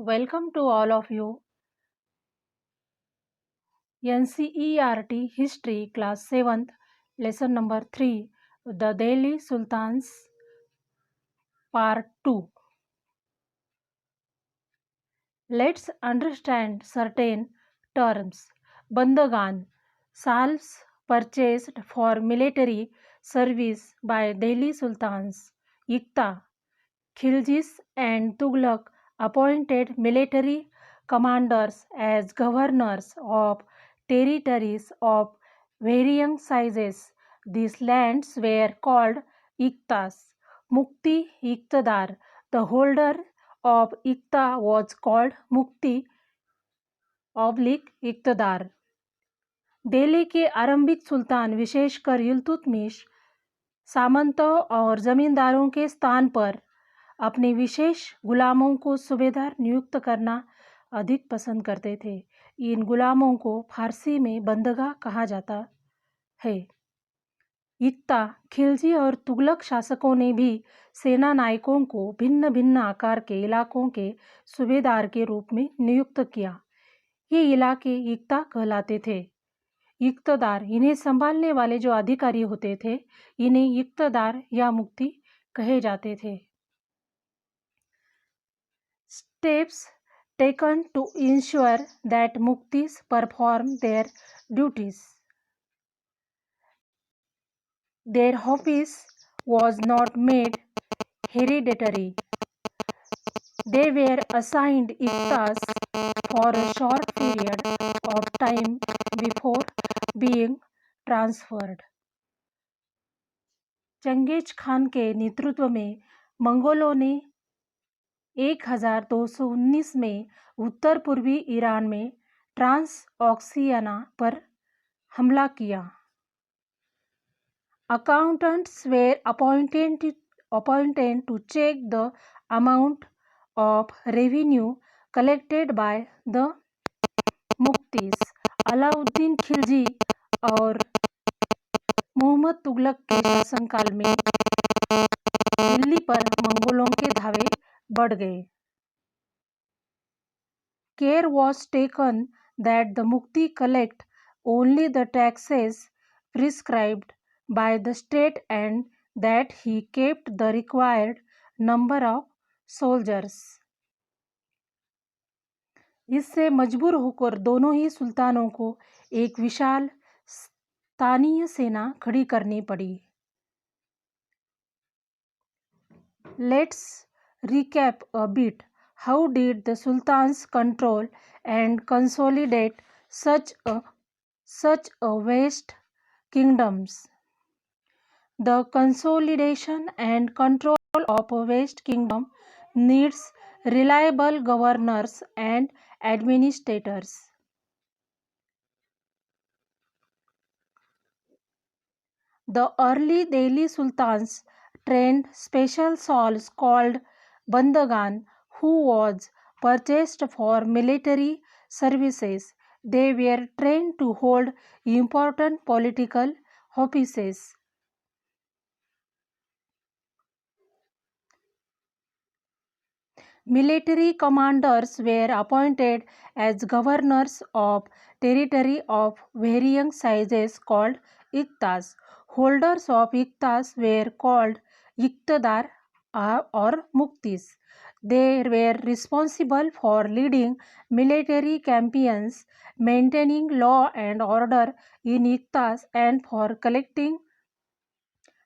welcome to all of you. NCERT History Class 7th, Lesson number 3, The Delhi Sultans, Part 2. Let's understand certain terms. Bandagan, salves purchased for military service by Delhi Sultans. Iqta, Khiljis and Tughlaq appointed military commanders as governors of territories of varying sizes. These lands were called Iqtas. Mukti Iqtadar, the holder of Iqta was called Mukti oblique Iqtadar. Delhi के आरंभिक सुल्तान विशेषकर इल्तुतमिश सामंतों और जमींदारों के स्थान पर अपने विशेष गुलामों को सूबेदार नियुक्त करना अधिक पसंद करते थे। इन गुलामों को फारसी में बंदगा कहा जाता है। इक्ता, खिलजी और तुगलक शासकों ने भी सेना नायकों को भिन्न भिन्न आकार के इलाकों के सूबेदार के रूप में नियुक्त किया। ये इलाके इक्ता कहलाते थे। इक्तदार, इन्हें संभालने वाले जो अधिकारी होते थे, इन्हें इक्तदार या मुक्ति कहे जाते थे। Steps taken to ensure that muktis perform their duties. Their office was not made hereditary. They were assigned iktas for a short period of time before being transferred. Genghis Khan के नेतृत्व में मंगोलों ने 1219 में उत्तर पूर्वी ईरान में trans Oxiana पर हमला किया। Accountants were appointed to check the amount of revenue collected by the मुक्तिस। Alauddin Khilji और मोहम्मद तुगलक के शासनकाल में दिल्ली पर मंगोलों के धावे बढ़ गए। Care was taken that the mukti collect only the taxes prescribed by the state and that he kept the required number of soldiers. इससे मजबूर होकर दोनों ही सुल्तानों को एक विशाल स्थानीय सेना खड़ी करनी पड़ी। Let's recap a bit. How did the sultans control and consolidate such a vast kingdoms? The consolidation and control of a vast kingdom needs reliable governors and administrators. The early Delhi sultans trained special souls called Bandagan, who was purchased for military services. They were trained to hold important political offices. Military commanders were appointed as governors of territory of varying sizes called Iqtas. Holders of Iqtas were called Iqtadar or Muktis. They were responsible for leading military campaigns, maintaining law and order in Iqtas, and for collecting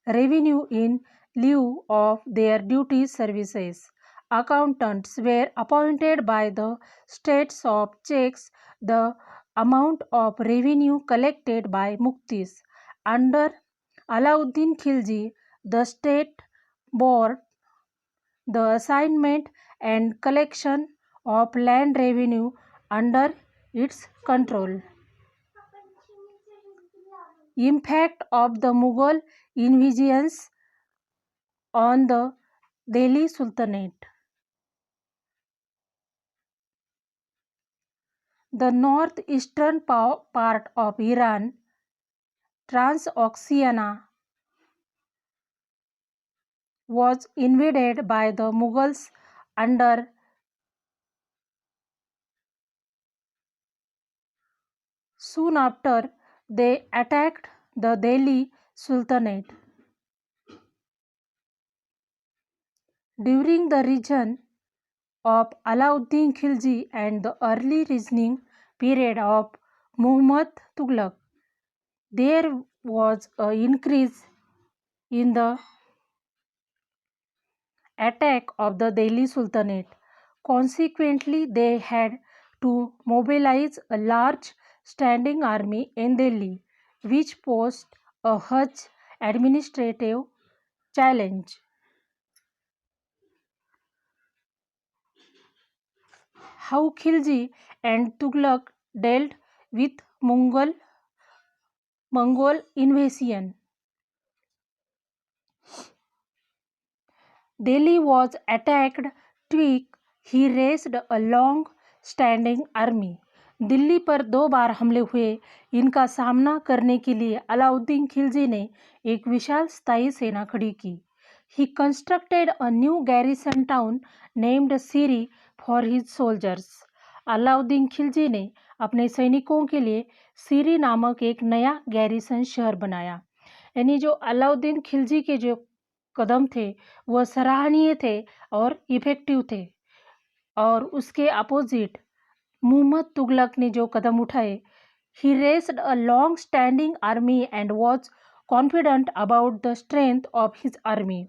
revenue in lieu of their duty services. Accountants were appointed by the states of checks the amount of revenue collected by muktis. Under Alauddin Khilji, the state bore the assignment and collection of land revenue under its control. Impact of the Mughal invasions on the Delhi Sultanate. The northeastern part of Iran, Transoxiana, was invaded by the Mughals under Soon after, they attacked the Delhi Sultanate. During the reign of Alauddin Khilji and the early reigning period of Muhammad Tughlaq, there was an increase in the attack of the Delhi Sultanate. Consequently, they had to mobilize a large standing army in Delhi, which posed a huge administrative challenge. How Khilji and Tughlaq dealt with Mongol invasion. Delhi was attacked twice. He raised a long standing army. Delhi पर 2 बार हमले हुए. इनका सामना करने के लिए अलाउद्दीन खिलजी ने एक विशाल स्थायी सेना खड़ी की. He constructed a new garrison town named Siri for his soldiers. Alauddin Khilji ने अपने सैनिकों के लिए सीरी नामक एक नया गैरिसन शहर बनाया. यानी जो अलाउद्दीन खिलजी के जो कदम थे वह सराहनीय थे और इफेक्टिव थे. और उसके अपोजिट मुहम्मद तुगलक ने जो कदम उठाए, he raised a long standing army and was confident about the strength of his army.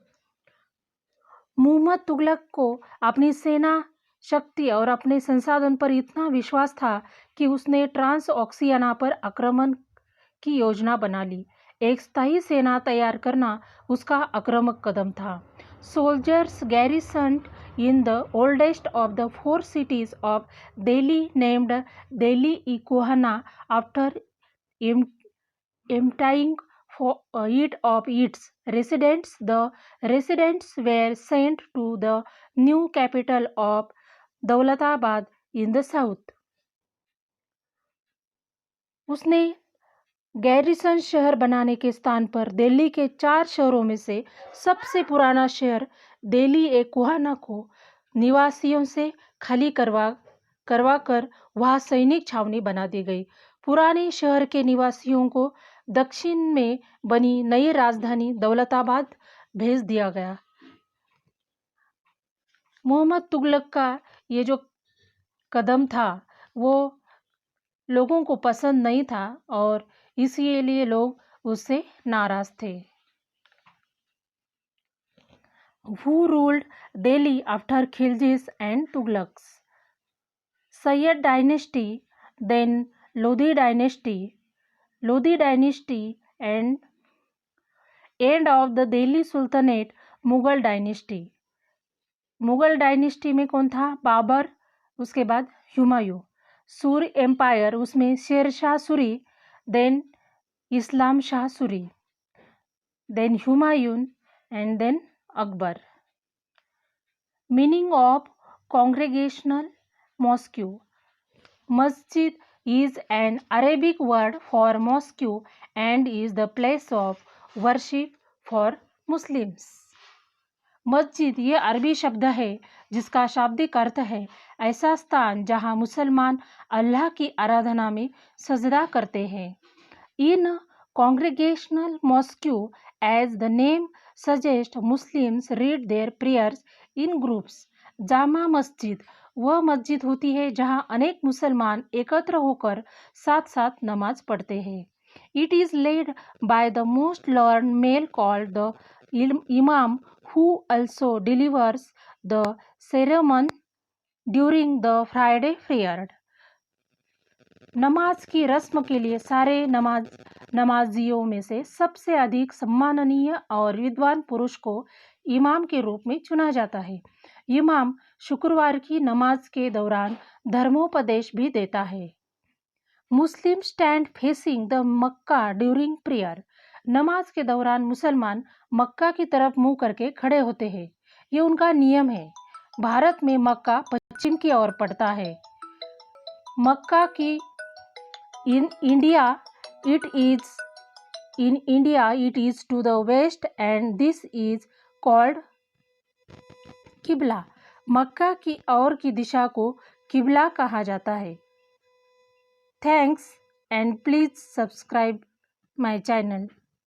Muhammad Tughlaq को अपनी सेना शक्ति और अपने संसाधन पर इतना विश्वास था कि उसने ट्रांस ऑक्सियाना पर आक्रमण की योजना बना ली. एक स्थायी सेना तैयार करना उसका आक्रामक कदम था. Soldiers garrisoned in the oldest of the 4 cities of Delhi named Delhi-e-Kohana after emptying it of its residents. The residents were sent to the new capital of Daulatabad in the south. उसने garrison शहर बनाने के स्थान पर दिल्ली के 4 शहरों में से सबसे पुराना शहर दिल्ली ए कोहाना को निवासियों से खाली करवा कर वहाँ सैनिक छावनी बना दी गई. पुराने शहर के निवासियों को दक्षिण में बनी नई राजधानी दौलताबाद भेज दिया गया. मुहम्मद तुगलक का ये जो कदम था वो लोगों को पसंद नहीं था और इसीलिए लोग उससे नाराज थे. Who ruled Delhi after Khiljis and Tughlaqs? Sayyid dynasty, then Lodi dynasty, and end of the Delhi Sultanate, Mughal dynasty. Mughal dynasty में कौन था? बाबर, उसके बाद हुमायूं. सूरी एम्पायर, उसमें Sher Shah Suri, then Islam Shah Suri, then Humayun and then Akbar. Meaning of congregational mosque. Masjid is an Arabic word for mosque and is the place of worship for Muslims. मस्जिद ये अरबी शब्द है जिसका शाब्दिक अर्थ है ऐसा स्थान जहाँ मुसलमान अल्लाह की आराधना में सजदा करते हैं. इन congregational mosque, as the name suggests, Muslims read their prayers in groups. Jama Masjid वह मस्जिद होती है जहाँ अनेक मुसलमान एकत्र होकर साथ साथ नमाज पढ़ते हैं. It is led by the most learned male called the Imam, who also delivers the sermon during the Friday prayer. नमाज की रस्म के लिए सारे नमाजियों में से सबसे अधिक सम्माननीय और विद्वान पुरुष को इमाम के रूप में चुना जाता है. इमाम शुक्रवार की नमाज के दौरान धर्मोपदेश भी देता है. Muslim stand facing the Mecca during prayer. नमाज के दौरान मुसलमान मक्का की तरफ मुंह करके खड़े होते हैं. ये उनका नियम है. भारत में मक्का पश्चिम की ओर पड़ता है. मक्का की In India, it is to the west and this is called किबला. मक्का की ओर की दिशा को किबला कहा जाता है. Thanks and please subscribe my channel.